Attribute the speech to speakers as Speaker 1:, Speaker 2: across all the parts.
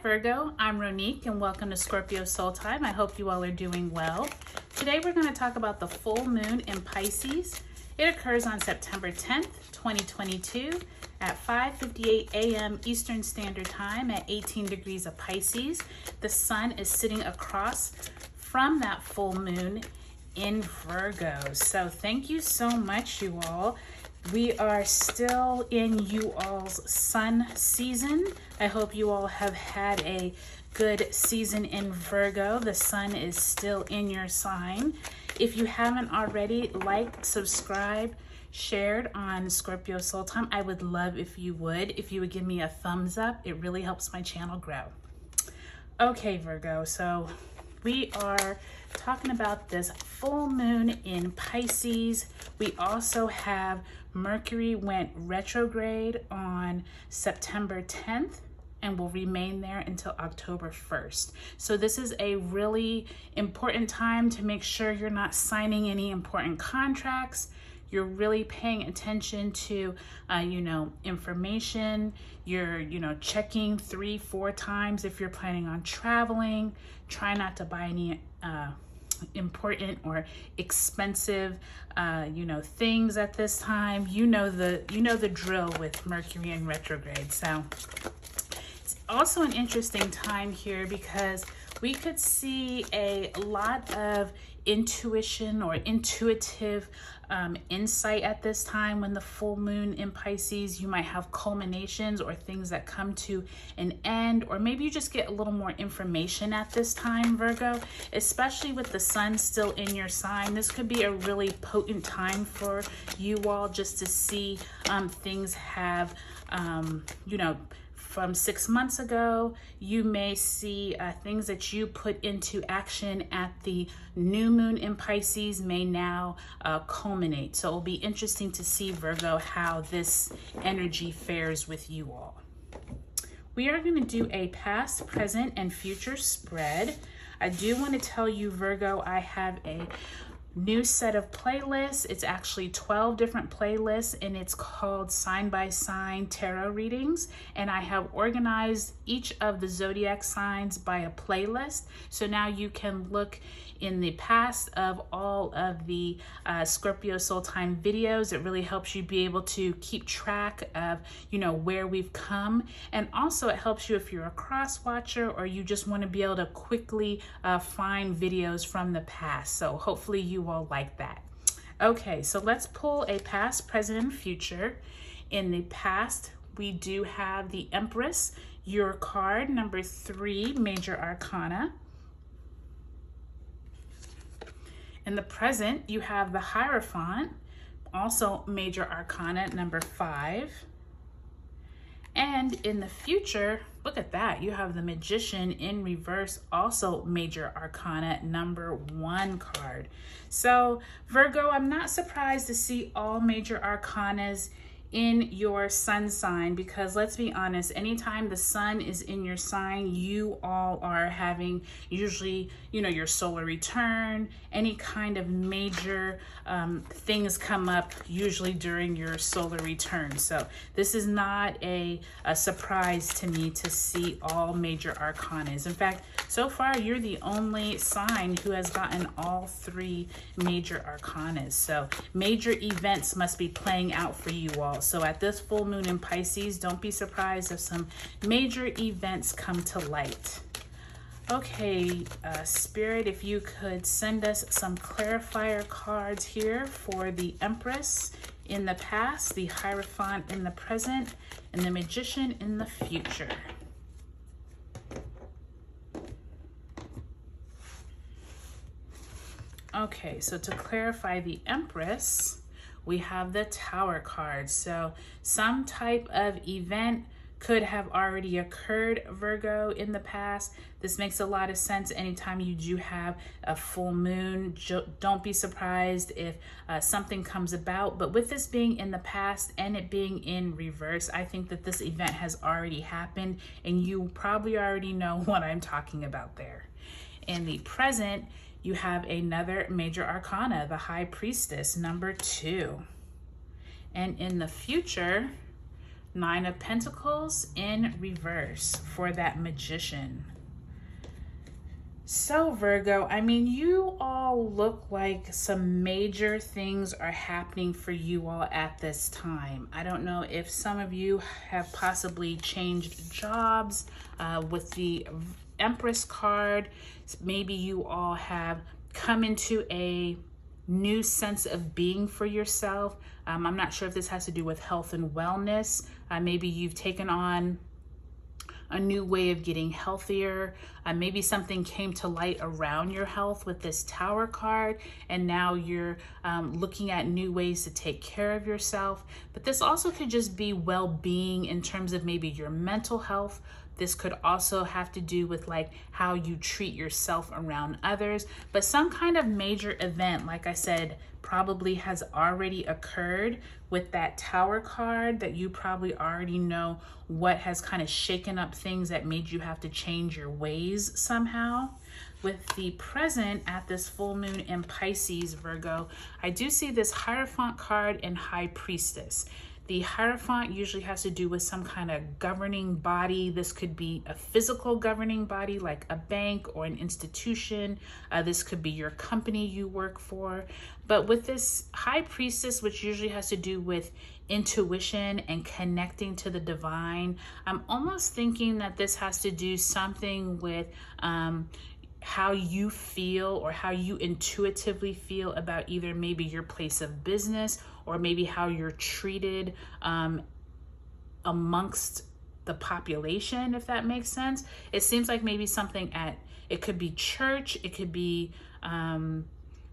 Speaker 1: Virgo, I'm Ronique and welcome to Scorpio Soul Time. I hope you all are doing well. Today we're going to talk about the full moon in Pisces. It occurs on September 10th, 2022 at 5:58 a.m. Eastern Standard Time at 18 degrees of Pisces. The sun is sitting across from that full moon in Virgo. So thank you so much, you all. We are still in you all's sun season. I hope you all have had a good season in Virgo. The sun is still in your sign. If you haven't already, liked, subscribed, shared on Scorpio Soul Time, I would love if you would. If you would give me a thumbs up, it really helps my channel grow. Okay, Virgo, so we are talking about this full moon in Pisces. We also have Mercury went retrograde on September 10th and will remain there until October 1st. So this is a really important time to make sure you're not signing any important contracts. You're really paying attention to, information. You're, checking 3-4 times if you're planning on traveling. Try not to buy any important or expensive, things at this time. You know the drill with Mercury in retrograde. So it's also an interesting time here because we could see a lot of intuition or intuitive insight at this time. When the full moon in Pisces, you might have culminations or things that come to an end, or maybe you just get a little more information at this time, Virgo, especially with the sun still in your sign. This could be a really potent time for you all just to see things have, from 6 months ago, you may see things that you put into action at the new moon in Pisces may now culminate. So it'll be interesting to see, Virgo, how this energy fares with you all. We are going to do a past, present, and future spread. I do want to tell you, Virgo, I have a new set of playlists. It's actually 12 different playlists, and it's called Sign by Sign Tarot Readings. And I have organized each of the zodiac signs by a playlist. So now you can look in the past of all of the Scorpio Soul Time videos. It really helps you be able to keep track of, where we've come. And also it helps you if you're a cross watcher or you just want to be able to quickly find videos from the past. So hopefully you all like that. Okay, so let's pull a past, present, and future. In the past, we do have the Empress, your card, number 3, Major Arcana. In the present, you have the Hierophant, also Major Arcana, number 5. And in the future, look at that, you have the Magician in reverse, also Major Arcana, number 1 card. So Virgo, I'm not surprised to see all Major Arcanas in your sun sign, because let's be honest, anytime the sun is in your sign, you all are having usually, your solar return, any kind of major things come up usually during your solar return. So this is not a surprise to me to see all major arcanas. In fact, so far you're the only sign who has gotten all 3 major arcanas. So major events must be playing out for you all. So at this full moon in Pisces, don't be surprised if some major events come to light. Okay, Spirit, if you could send us some clarifier cards here for the Empress in the past, the Hierophant in the present, and the Magician in the future. Okay, so to clarify the Empress, we have the Tower card. So some type of event could have already occurred, Virgo, in the past. This makes a lot of sense anytime you do have a full moon. Don't be surprised if something comes about. But with this being in the past and it being in reverse, I think that this event has already happened, and you probably already know what I'm talking about there. In the present, you have another major arcana, the High Priestess, number 2. And in the future, Nine of Pentacles in reverse for that Magician. So Virgo, I mean, you all look like some major things are happening for you all at this time. I don't know if some of you have possibly changed jobs with the Empress card. Maybe you all have come into a new sense of being for yourself. I'm not sure if this has to do with health and wellness. Maybe you've taken on a new way of getting healthier. Maybe something came to light around your health with this Tower card, and now you're looking at new ways to take care of yourself. But this also could just be well-being in terms of maybe your mental health. This could also have to do with like how you treat yourself around others. But some kind of major event, like I said, probably has already occurred with that Tower card, that you probably already know what has kind of shaken up things that made you have to change your ways somehow. With the present at this full moon in Pisces, Virgo, I do see this Hierophant card and High Priestess. The Hierophant usually has to do with some kind of governing body. This could be a physical governing body like a bank or an institution. This could be your company you work for. But with this High Priestess, which usually has to do with intuition and connecting to the divine, I'm almost thinking that this has to do something with how you feel or how you intuitively feel about either maybe your place of business or maybe how you're treated amongst the population, if that makes sense. It seems like maybe something it could be church, it could be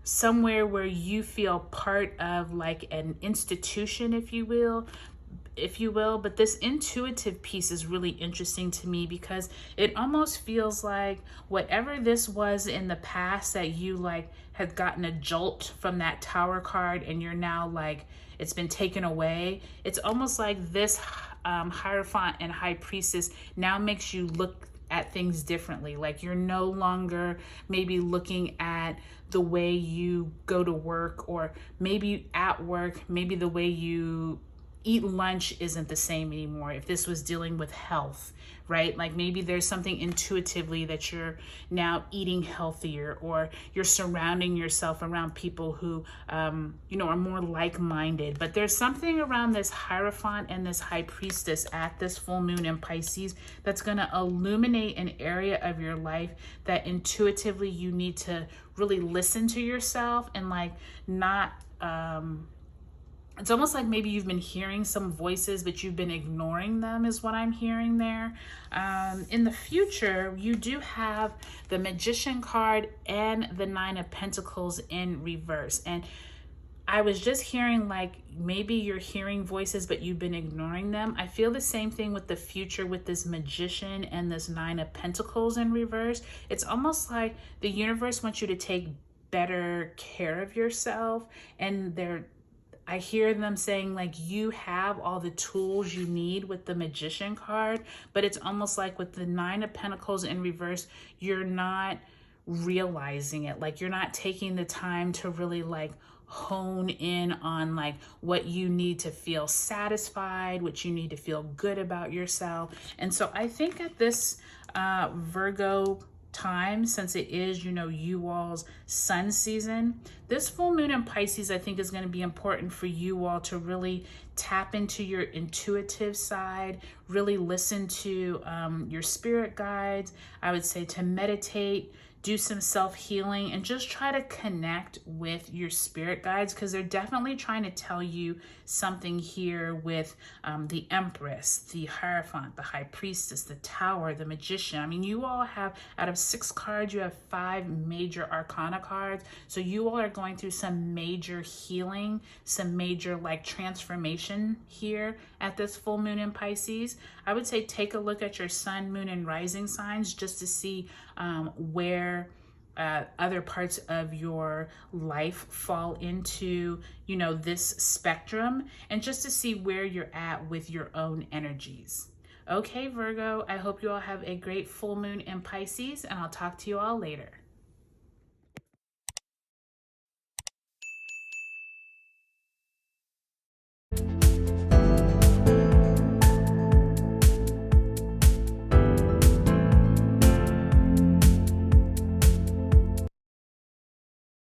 Speaker 1: somewhere where you feel part of like an institution, if you will. But this intuitive piece is really interesting to me because it almost feels like whatever this was in the past that you like had gotten a jolt from that Tower card and you're now like, it's been taken away. It's almost like this Hierophant and High Priestess now makes you look at things differently. Like you're no longer maybe looking at the way you go to work, or maybe at work, maybe the way you eat lunch isn't the same anymore. If this was dealing with health, right? Like maybe there's something intuitively that you're now eating healthier, or you're surrounding yourself around people who, you know, are more like-minded. But there's something around this Hierophant and this High Priestess at this full moon in Pisces that's going to illuminate an area of your life that intuitively you need to really listen to yourself and like not, it's almost like maybe you've been hearing some voices, but you've been ignoring them is what I'm hearing there. In the future, you do have the Magician card and the Nine of Pentacles in reverse. And I was just hearing like maybe you're hearing voices, but you've been ignoring them. I feel the same thing with the future with this Magician and this Nine of Pentacles in reverse. It's almost like the universe wants you to take better care of yourself, and I hear them saying like you have all the tools you need with the Magician card, but it's almost like with the Nine of Pentacles in reverse, you're not realizing it. Like you're not taking the time to really like hone in on like what you need to feel satisfied, what you need to feel good about yourself. And so I think at this Virgo time, since it is, you know, you all's sun season, this full moon in Pisces I think is going to be important for you all to really tap into your intuitive side, really listen to your spirit guides. I would say to meditate, do some self-healing, and just try to connect with your spirit guides, because they're definitely trying to tell you something here with the Empress, the Hierophant, the High Priestess, the Tower, the Magician. I mean, you all have, out of 6 cards, you have 5 major arcana cards. So you all are going through some major healing, some major like transformation here at this full moon in Pisces. I would say take a look at your sun, moon, and rising signs just to see where other parts of your life fall into, you know, this spectrum, and just to see where you're at with your own energies. Okay, Virgo, I hope you all have a great full moon in Pisces, and I'll talk to you all later.